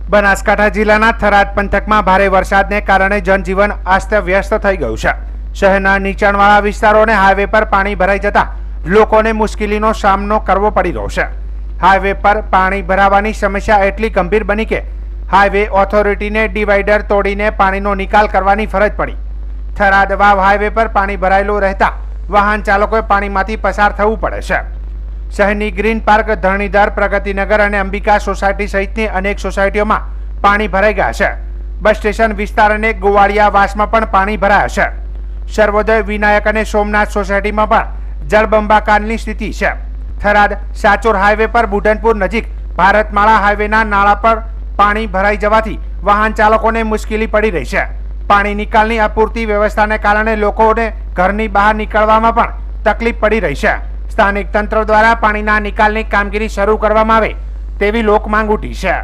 બનાસકાંઠા જિલ્લાના થરાદ પંથકમાં ભારે વરસાદને કારણે જનજીવન અસ્તવ્યસ્ત થઈ ગયું છે। શહેરના નીચાણવાળા વિસ્તારો અને હાઈવે પર પાણી ભરાઈ જતા લોકોને મુશ્કેલીનો સામનો કરવો પડી રહ્યો છે। હાઈવે પર પાણી ભરાવાની સમસ્યા એટલી ગંભીર બની કે હાઈવે ઓથોરિટીને ડિવાઈડર તોડીને પાણીનો નિકાલ કરવાની ફરજ પડી। થરાદ વાવ હાઈવે પર પાણી ભરાયેલું રહેતા વાહન ચાલકોએ પાણીમાંથી પસાર થવું પડે છે। શહેરની ગ્રીન પાર્ક, ધરણીધર, પ્રગતિનગર અને અંબિકા સોસાયટી સહિતની અનેક સોસાયટીઓમાં પાણી ભરાઈ ગયા છે। બસ સ્ટેશન વિસ્તાર અને ગોવાળિયાવાસમાં પણ પાણી ભરાયા છે। સર્વોદય, વિનાયક અને સોમનાથ સોસાયટીમાં પણ જળબંબાકારની સ્થિતિ છે। થરાદ સાચોર હાઈવે પર બુઢનપુર નજીક ભારતમાળા હાઈવેના નાળા પર પાણી ભરાઈ જવાથી વાહન ચાલકોને મુશ્કેલી પડી રહી છે। પાણી નિકાલની અપૂરતી વ્યવસ્થાને કારણે લોકોને ઘરની બહાર નીકળવામાં પણ તકલીફ પડી રહી છે। સ્થાનિક તંત્ર દ્વારા પાણીના નિકાલની કામગીરી શરૂ કરવામાં આવે તેવી લોક માંગ ઉઠી છે।